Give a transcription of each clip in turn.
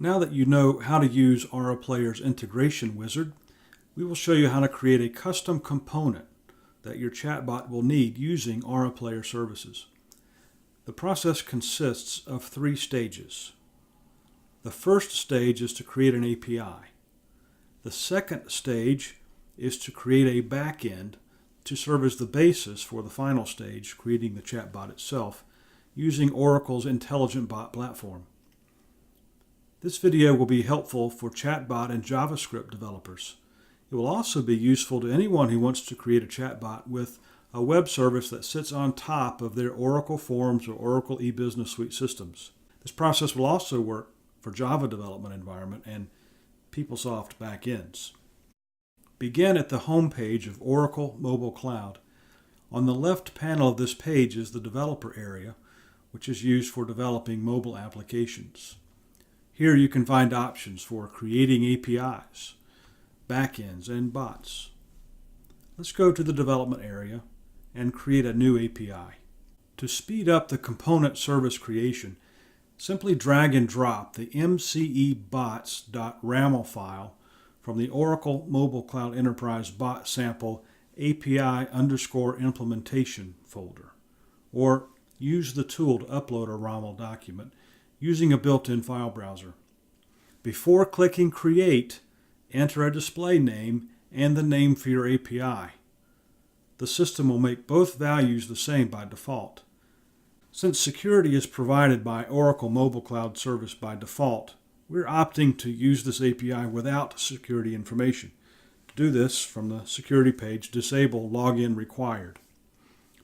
Now that you know how to use AuraPlayer's integration wizard, we will show you how to create a custom component that your chatbot will need using AuraPlayer services. The process consists of 3 stages. The first stage is to create an API. The second stage is to create a backend to serve as the basis for the final stage, creating the chatbot itself, using Oracle's Intelligent Bot platform. This video will be helpful for chatbot and JavaScript developers. It will also be useful to anyone who wants to create a chatbot with a web service that sits on top of their Oracle Forms or Oracle eBusiness Suite systems. This process will also work for Java development environment and PeopleSoft backends. Begin at the home page of Oracle Mobile Cloud. On the left panel of this page is the developer area, which is used for developing mobile applications. Here you can find options for creating APIs, backends, and bots. Let's go to the development area and create a new API. To speed up the component service creation, simply drag and drop the mcebots.raml file from the Oracle Mobile Cloud Enterprise Bot Sample API_implementation folder, or use the tool to upload a RAML document using a built-in file browser. Before clicking Create, enter a display name and the name for your API. The system will make both values the same by default. Since security is provided by Oracle Mobile Cloud Service by default, we're opting to use this API without security information. To do this, from the security page, disable login required.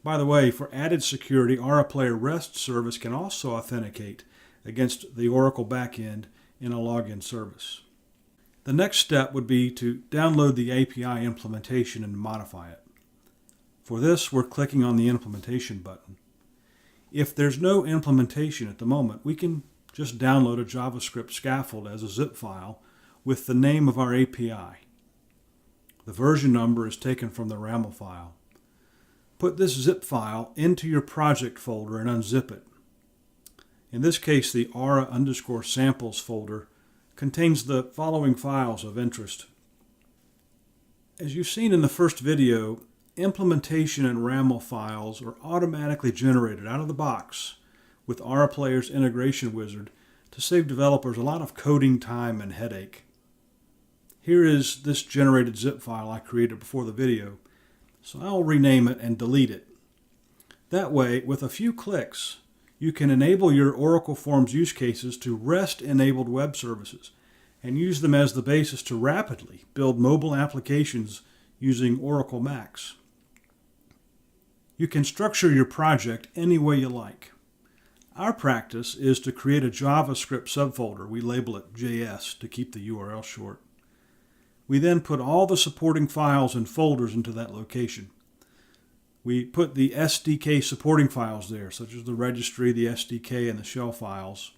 By the way, for added security, AuraPlayer REST service can also authenticate against the Oracle backend in a login service. The next step would be to download the API implementation and modify it. For this, we're clicking on the implementation button. If there's no implementation at the moment, we can just download a JavaScript scaffold as a zip file with the name of our API. The version number is taken from the RAML file. Put this zip file into your project folder and unzip it. In this case, the aura_samples folder contains the following files of interest. As you've seen in the first video, implementation and RAML files are automatically generated out of the box with AuraPlayer's integration wizard to save developers a lot of coding time and headache. Here is this generated zip file I created before the video, so I'll rename it and delete it. That way, with a few clicks, you can enable your Oracle Forms use cases to REST-enabled web services and use them as the basis to rapidly build mobile applications using Oracle Macs. You can structure your project any way you like. Our practice is to create a JavaScript subfolder. We label it JS to keep the URL short. We then put all the supporting files and folders into that location. We put the SDK supporting files there, such as the registry, the SDK, and the shell files.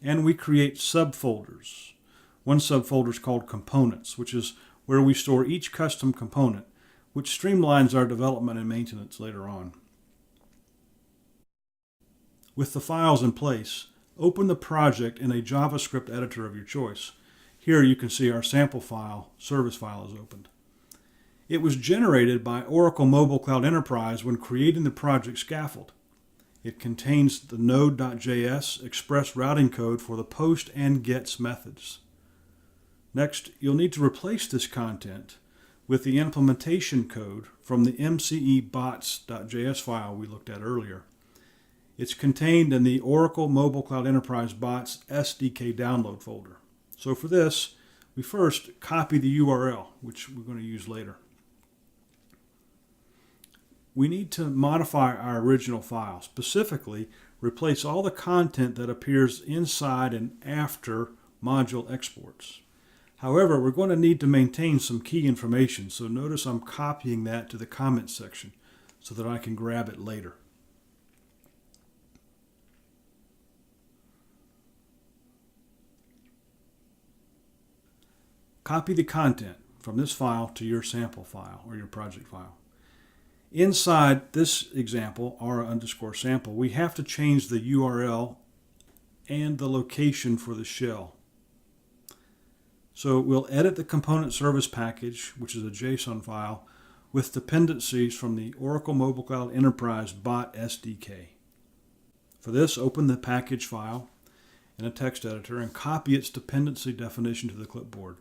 And we create subfolders. One subfolder is called components, which is where we store each custom component, which streamlines our development and maintenance later on. With the files in place, open the project in a JavaScript editor of your choice. Here you can see our sample file, service file, is opened. It was generated by Oracle Mobile Cloud Enterprise when creating the project scaffold. It contains the node.js express routing code for the post and gets methods. Next, you'll need to replace this content with the implementation code from the mcebots.js file we looked at earlier. It's contained in the Oracle Mobile Cloud Enterprise Bots SDK download folder. So for this, we first copy the URL, which we're going to use later. We need to modify our original file, specifically replace all the content that appears inside and after module exports. However, we're going to need to maintain some key information, so notice I'm copying that to the comments section so that I can grab it later. Copy the content from this file to your sample file or your project file. Inside this example, aura_sample, we have to change the URL and the location for the shell. So we'll edit the component service package, which is a JSON file, with dependencies from the Oracle Mobile Cloud Enterprise Bot SDK. For this, open the package file in a text editor and copy its dependency definition to the clipboard.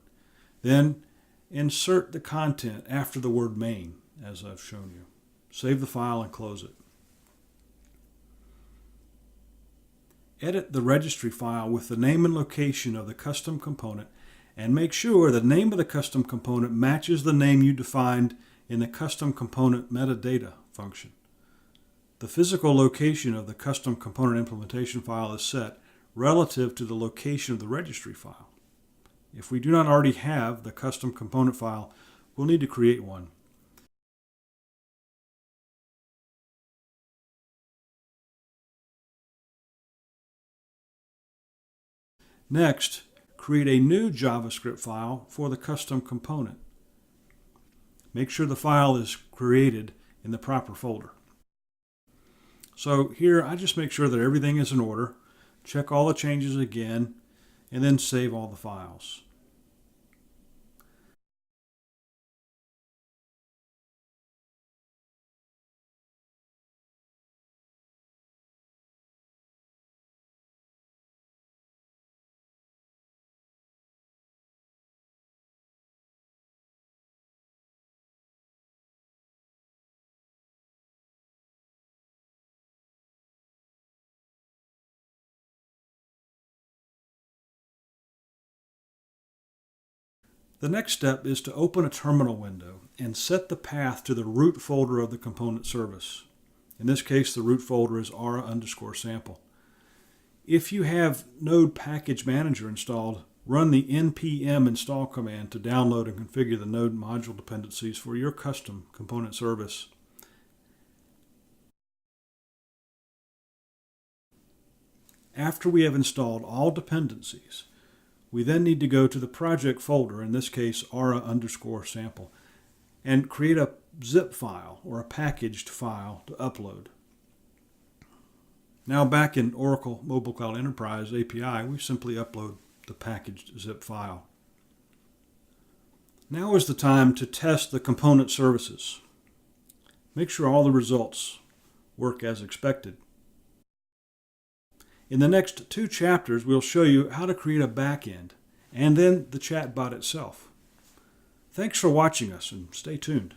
Then insert the content after the word main, as I've shown you. Save the file and close it. Edit the registry file with the name and location of the custom component and make sure the name of the custom component matches the name you defined in the custom component metadata function. The physical location of the custom component implementation file is set relative to the location of the registry file. If we do not already have the custom component file, we'll need to create one. Next, create a new JavaScript file for the custom component. Make sure the file is created in the proper folder. So here, I just make sure that everything is in order, check all the changes again, and then save all the files. The next step is to open a terminal window and set the path to the root folder of the component service. In this case, the root folder is aura_sample. If you have Node Package Manager installed, run the npm install command to download and configure the Node module dependencies for your custom component service. After we have installed all dependencies, we then need to go to the project folder, in this case aura_sample, and create a zip file or a packaged file to upload. Now back in Oracle Mobile Cloud Enterprise API, we simply upload the packaged zip file. Now is the time to test the component services. Make sure all the results work as expected. In the next 2 chapters, we'll show you how to create a backend and then the chatbot itself. Thanks for watching us and stay tuned.